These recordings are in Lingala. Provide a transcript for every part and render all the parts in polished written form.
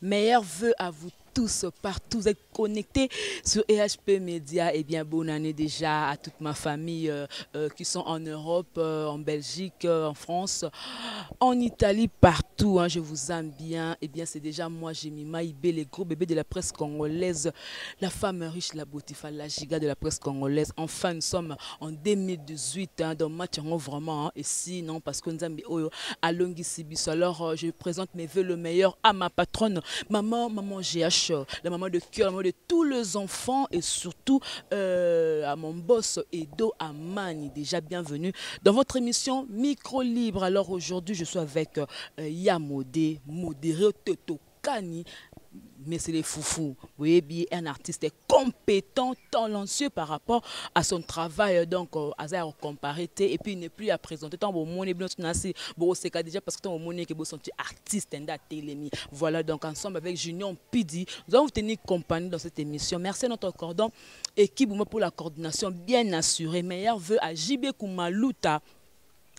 Meilleurs vœux à vous tous, partout, vous êtes connectés sur EHP Média. Et bien, bonne année déjà à toute ma famille qui sont en Europe, en Belgique, en France, en Italie, partout. Hein, je vous aime bien. Et bien, c'est déjà moi, Jemima Ibé, les gros bébés de la presse congolaise, la femme riche, la beautiful, la giga de la presse congolaise. Enfin, nous sommes en 2018, hein, dans match vraiment. Hein, et sinon, parce que nous avons Alongi Sibiso. Alors, je présente mes vœux le meilleur à ma patronne, maman GH, la maman de cœur, la maman de tous les enfants et surtout à mon boss Edo Amani. Déjà bienvenue dans votre émission Micro Libre. Alors aujourd'hui, je suis avec Yamodé, modéré Toto Kani. Mais c'est les foufous. Vous voyez bien, un artiste compétent, talentueux par rapport à son travail. Donc, à comparer. Et puis, il n'est plus à présenter. Tant bon, mon bien bon, c'est déjà parce que tant mon que vous sentez artiste en télémi. Voilà, donc, ensemble avec Junior Pidi, nous allons vous tenir compagnie dans cette émission. Merci à notre cordon équipe pour la coordination bien assurée. Meilleur vœu à JB Koumaluta.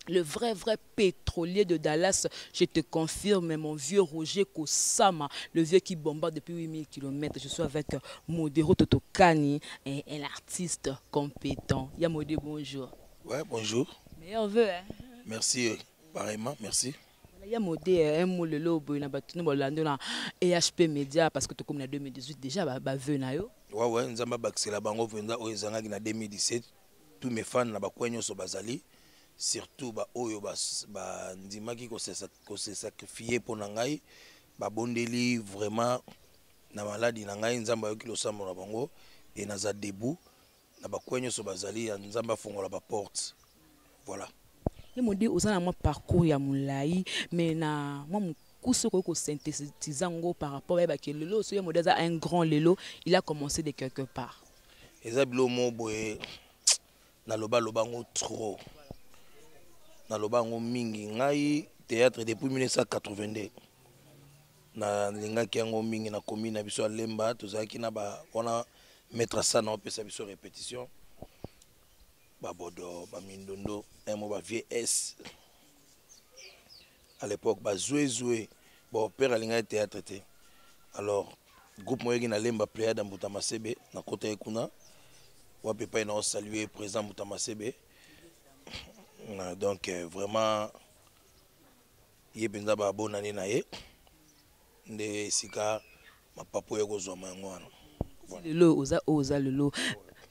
Le vrai pétrolier de Dallas, je te confirme, mon vieux Roger Kosama, le vieux qui bombarde depuis 8000 km. Je suis avec Modero Totokani, un artiste compétent. Yamodé, bonjour. Ouais, bonjour. Meilleur vœu, hein? Merci, pareillement, merci. Yamodé, un mot le lobo, il a dans EHP Média, parce que tu comme en 2018 déjà, vœu na yo. Ouais, nous avons baxé la bango, nous avons en 2017. Tous mes fans, nous avons sur Bazali. Surtout oyo ndimaki ko se sacrifier pour nangai ba bondeli vraiment na maladi nangai nzamba yoki lo sambo na bango et naza debout na ba kwenyo so bazali nzamba fongola ba porte voilà. Et mon dit aux mon parcours ya moulai mais na moi mon kuso ko synthétiser ngo par rapport à que lelo so ya modèle un grand lelo il a commencé de quelque part. Ezabilo mo boye na loba ngo trop. Na lobango mingi ngai théâtre depuis 1982 na lingaki yango mingi na commune na biso Lemba tozaki na ba wana mettre ça na opesa biso répétition ba bodo ba mindondo mo ba VS à l'époque ba jouer bon père alinga théâtre té alors groupe moyeki na Lemba Pléiade dans Mbuta Sebe na côté kuna wa pepa na saluer président Mbuta Sebe. Donc vraiment il y a ba bonne année na ye nde sika mapapo ya kozwa mangwana lelo oza lelo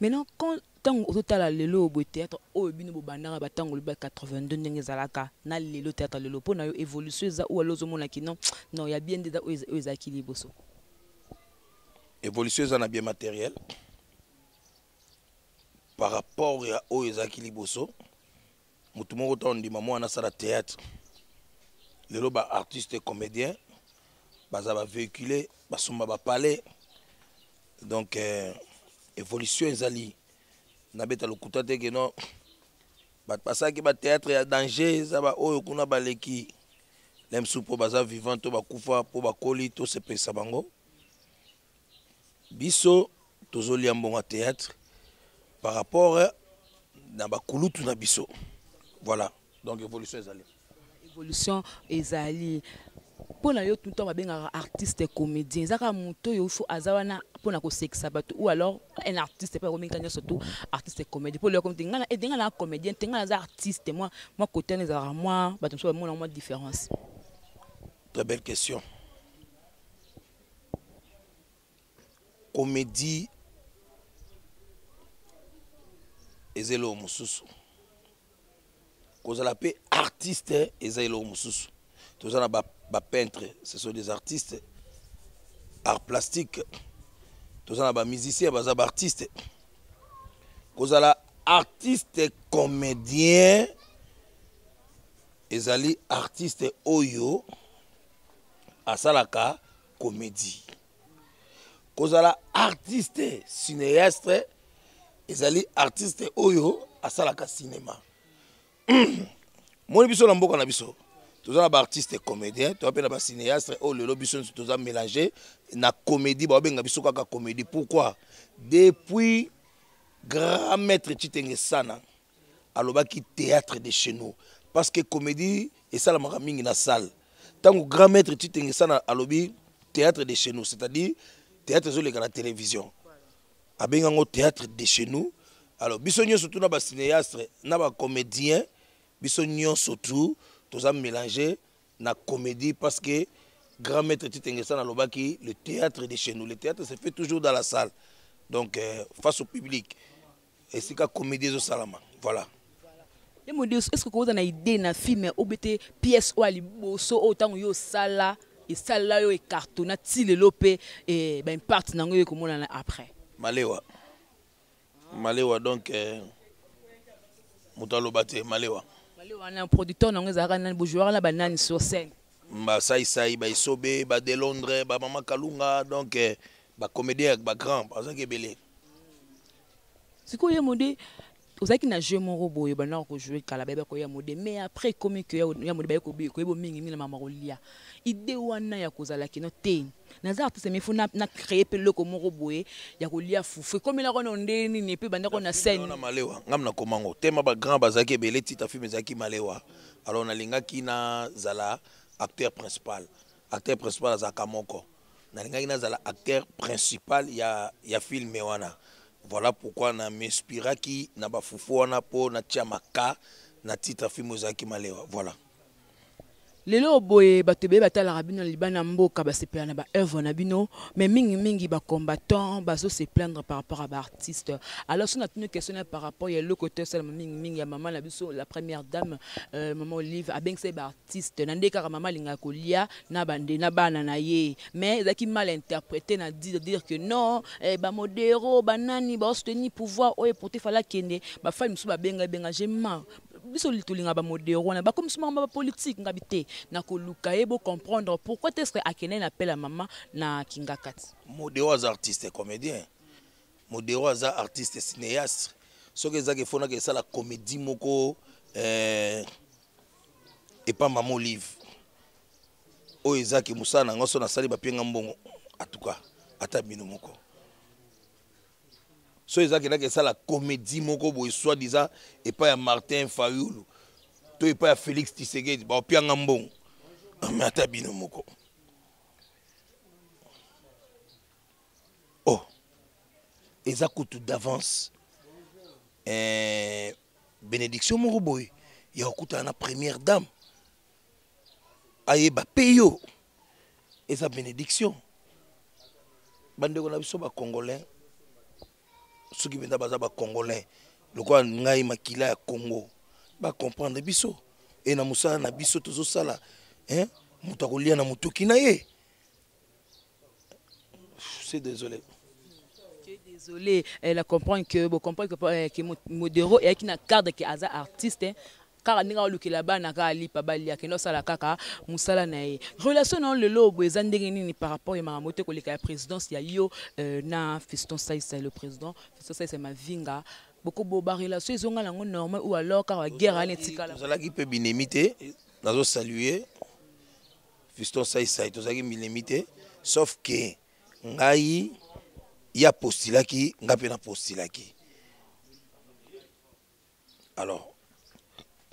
maintenant quand tant au total lelo au théâtre au bino bo bandanga batango le 82 ndenge zalaka na lelo théâtre lelo pona yo évolution za ou alozo mona ki non il y a bien des za équilibre so évolution za na bien matériel par rapport à o ezaki liboso mutu moko to ndima mwana sala théâtre lelo ba artiste et comédien baza ba véhiculer basomba ba palais donc évolution ezali na beta lokuta te que non ba pasaki ba théâtre ya danger za ba oyo kuna baleki lemsu po baza vivant to ba kufa po ba koli to se pesa bango biso tozolia mbonga théâtre par rapport na ba kulutu na biso. Voilà, donc évolution ezali. Évolution ezali. Pour la yo tout le temps un artiste et comédien. Zaka monto yo faut azawana pour na ko sexa bato ou alors un artiste pas comme kanya surtout artiste et comédien. Pour le comme ngana et ngana comédien, ngana artiste moi côté les moi bato so moi différence. Très belle question. Comédie ezelo mususu. Cause la paix artiste ezelo mususu. Tous les peintres, ce sont des artistes. Art plastique. Tous les musiciens, des artistes. Tous les artistes comédiens, les artistes oyo, asalaka comédie. Tous les artistes cinéastes, les artistes oyo, asalaka cinéma. Mon biso lamboka na biso. Tous les artistes comédiens, tous les cinéastes, oh le lobby sont tous mélangés na comédie, bah ben gabiso kaka comédie. Pourquoi? Depuis grand maître Chitenge Sana, aloba qui théâtre de chez nous, parce que comédie et ça la maramingi na salle. Tant que grand maître Chitenge Sana alobi théâtre de chez nous, c'est-à-dire théâtre sur la télévision. Abengango théâtre de chez nous. Alors, bisogno surtout na ba cinéaste, na ba comédien, bisogno surtout tous a mélangé na comédie parce que grand maître Titengesa na lobaki le théâtre de chez nous. Le théâtre se fait toujours dans la salle. Donc face au public. Et c'est la comédie au salama. Voilà. Est-ce que vous avez une idée d'un film ou une pièce ou autant yo sala et sala yo et carton le lopé et ben partie dans yo comme on après. Malewa. Malewa donc Moutalo Baté Malewa. Malewa un producteur dans les arènes bourgeois la banane sur scène. Ba sai ba isobe ba de Londres ba mama Kalunga donc ba comédien ba grand parce que belé. C'est quoi y modé aux qui n'a joué mon robot et ben on jouer kalabeba ko y modé mais après comme que y modé ba ko bo mingi na mama rolia idée wana ya kozala kino te naza artiste mais faut na créer pe le comme robot ya kolia fufu comme la kono ndeni ni pe banda ko na scène na Malewa ngam na komango tema ba grand bazaki belé tita film zaki Malewa alors na linga kina zala acteur principal za Kamoko na linga kina zala acteur principal ya film wana. Voilà pourquoi na m'inspira qui na ba fufu wana po na tiamaka na titre film zaki Malewa voilà. Lelo boye batebe batala rabino libana mboka ba se plaindre ba œuvre na bino mais mingi ba combattant ba se plaindre par rapport à ba artiste. Alors si on a une question par rapport à le côté seul mingi ya maman la biso la première dame maman Olive a bien que c'est ba artiste na ndeka maman linga kolia na bande na bana na ye mais zaki mal interprété na dire que non ba modéro banani ba soutenir pouvoir o porter fala kende ba femme sou ba benga j'aime biso litulinga ba modéro na ba comme suma ba politique ngabité na koluka ebo comprendre pourquoi est-ce que akene appelle à maman na kingakati modéro az artiste comédien modéro az artiste cinéaste ce que zaki fona que ça la comédie moko et pas maman Olive o ezaki musana ngoso na sali ba penga mbongo en tout cas ata bino moko so ezaki que ça la comédie moko boy soit disant et pas ya Martin Fayoulou to et pas ya Félix Tshisekedi ba pianga mbongo mais ata bino moko oh ezako tout d'avance bénédiction moko boy ya okuta na première dame ayeba peyo eza bénédiction bandeko na biso ba congolais soki benda baza ba congolais lokwa ngai makila ya Congo ba comprendre biso et na musala na biso tozo sala mutu akolia na mutuki na ye c'est désolé. Désolé, elle comprend que modéro et qui n'a carte que asa artiste car ninga oluki là-bas na ka ali pa bali akeno sala kaka musala na ye relation non le lobo ezandenge nini par rapport ya maramote ko leka présidence ya yo na Fiston Saïssa le président Fiston Saïssa mavinga beaucoup boba relation ezonga lango normal ou alors car guerre à netikala zala ki pe binemité nazo saluer Fiston Saïssa to zaki binemité sauf que ngai ya postulaki ngape na postulaki alors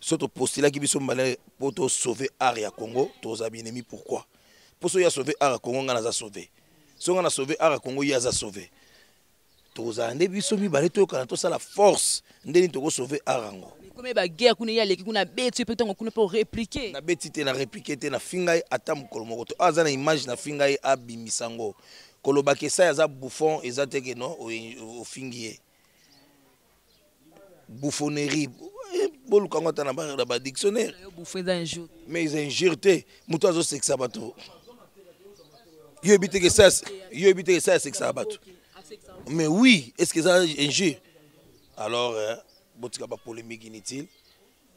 surtout postula qui biso mbale pour sauver art ya Congo toza bien aimé pourquoi pour so ya sauver art ya Congo ngana za sauver so ngana sauver art ya Congo ya za sauver toza ande biso mi balé to kana to ça la force ndeni to ko sauver art ngo comme ba guerre kuna ya leki kuna beti peut on kuna pour répliquer na beti te na répliquer te na fingai atam kolomoko to aza na image na fingai abimisango kolobake sa ya za bouffon ezate que non au fingier bouffonnerie bolu kango ta na ba dictionnaire mais ils injurent muto azo sexa bato yo ebite que ça sexa bato mais oui est-ce que ça injure alors botika ba polémique inutile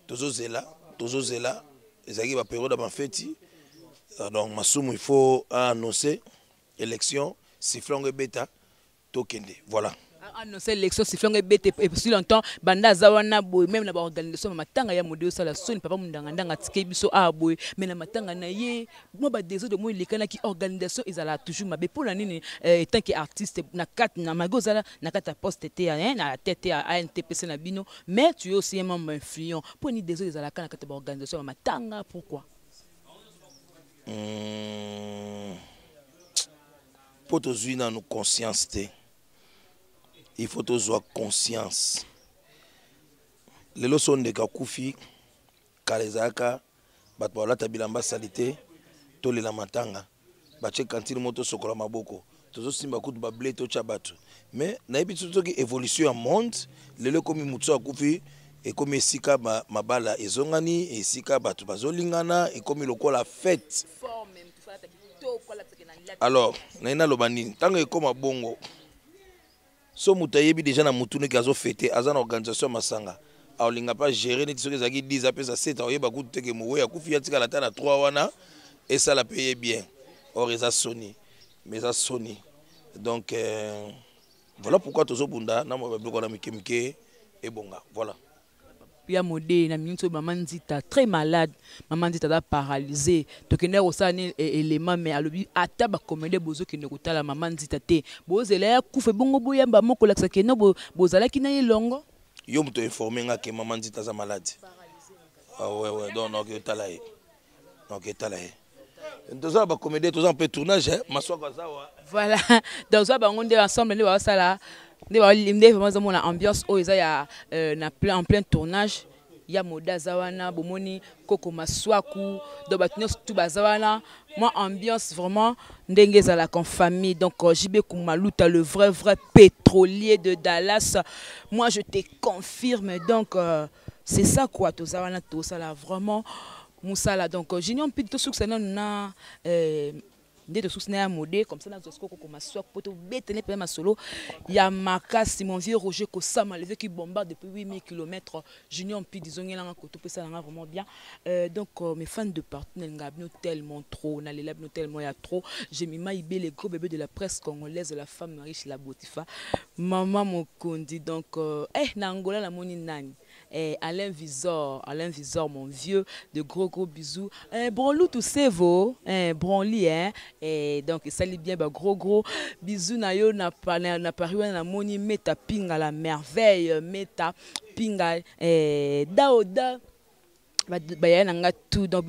tozo zela ezaki ba période ba fête donc masumu il faut annoncer élection sifflonge beta tokende voilà. Annoncer l'élection sifflonge bete et puis longtemps banda zawana boy même na ba organisation matanga ya modèle sala soni papa mundanga ndanga tike biso a boy mais na matanga na ye moi ba désolé de moi lekana qui organisation ezala toujours mabe pour la nini tant que artiste na kat na magozala na kata poste te na tête à ANTPC na bino mais tu es aussi un membre influent pour ni désolé ezala kana kata ba organisation matanga pourquoi pour tozwi na nous conscience te. Il faut tozwa conscience. Lelo sonde ka kufi kalezaka bat balata bilamba salite to le la matanga ba che kantine moto sokola maboko tozo simba kutu ba blé to chabatu mais na yebi tout ki évolution ya monde lelo komi mutso akufi et comme esika mabala ezongani esika batu bazolingana et comme lokola fête. Alors naina lobani tanga ekoma bongo so mutayebi déjà na mutune kazo fêter azana organisation masanga aolinga pas gérer neti soki ezaki 10 apesa 7 oyeba kutu teke mowe akufi yatika la tana 3 wana et ça la paye bien or eza soni mais eza soni donc voilà pourquoi tozo bunda na mo babiko na mikemike et bonga voilà. Pia modé na minute maman Nzita très malade, maman Nzita da paralysée to kene ko sa ni élément mais alobi ata ba comédie bozo kene ko tala maman Nzita te bozela ya kufe bongo boyamba moko la kene bozala kina yelongo yo mto informer nga ke maman Nzita za malade. Ah ouais donc non que tala e donc tala e toza ba comédie toza un peu tournage maswa kwa zawa voilà donc ça ba ngonde ensemble ni ba sala ni ba vraiment la ambiance o eza ya en plein tournage ya moda zawana bomoni koko maswaku do batino tout bazawana moi ambiance vraiment ndenge za la con famille donc JB Kumaluta le vrai pétrolier de Dallas moi je te confirme donc c'est ça quoi to zawana to ça là vraiment Moussala donc Junior Pito succès na de sousne à modé comme ça dans ce qu'on commence soit pour bête n'est pas ma solo ya makasi mon vieux Roger Kosama les qui bombardent depuis 8000 km Junior Pito disons il a côté ça vraiment bien donc mes fans de partout n'engabno tellement trop na les labno tellement ya trop j'ai mis maïbé les gros bébés de la presse congolaise la femme riche la Botifa maman Mokondi donc na Angola la moni nani Alain Visor, mon vieux, de gros bisous. Bronlou tout c'est vos, Bronli, et donc ça lit bien, gros bisous nayo na paru na moni meta pinga la merveille, meta pinga daoda. Bah tout dans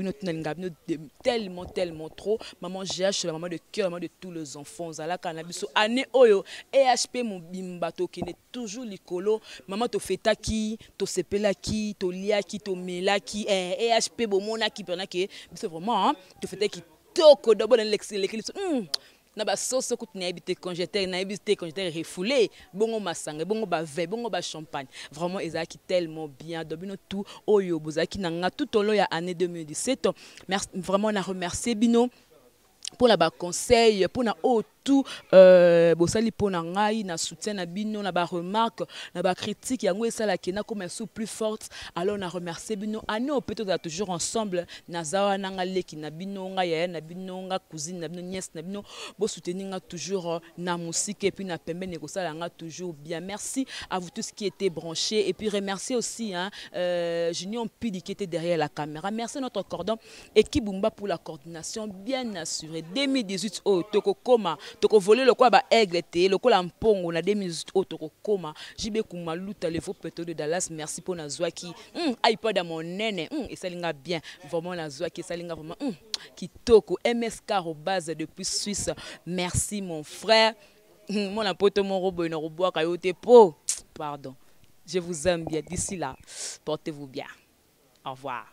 tellement trop maman GH la maman de cœur la maman de tous les enfants zala cannabis année oyo EHP mon bimbato qui est toujours likolo maman to fetaki to sepelaki to liaki to melaki EHP bomona qui pena que c'est vraiment to fetaki toko d'abord dans l'équilibre na ba sauce ko na habité congélateur na habité congélateur refoulé bongo masanga bongo ba vin bongo ba champagne vraiment ezaki tellement bien dobino tout oyo bozaki nanga tout au long ya année 2017 merci vraiment na remercier bino pour la ba conseil pour na tout bosali pour na ngai na soutien na bino na ba remarque na ba critique yango esala kena comme sous plus forte alors on a remercié bino année au peut-être toujours ensemble na zawa na ngaleki na bino nga ya na bino nga cousine na bino nièce na bino bo soutenir nga toujours na musique et puis na pembe ne kosala nga toujours bien merci à vous tous qui étaient branchés et puis remercier aussi Junior Pidi qui était derrière la caméra merci notre cordon équipe Bumba pour la coordination bien assurée 2018 au Tokokoma toko voler le quoi ba aigle té le quoi la mpongo na 2018 au toko koma JB Kumaluta le faux pétrole de Dallas merci pour na zwaki iPod à mon nene et ça linga bien vraiment na zwaki ça linga vraiment qui toko MSK au base depuis Suisse merci mon frère mon apote mon robot une robot kayote po pardon je vous aime bien d'ici là portez-vous bien au revoir.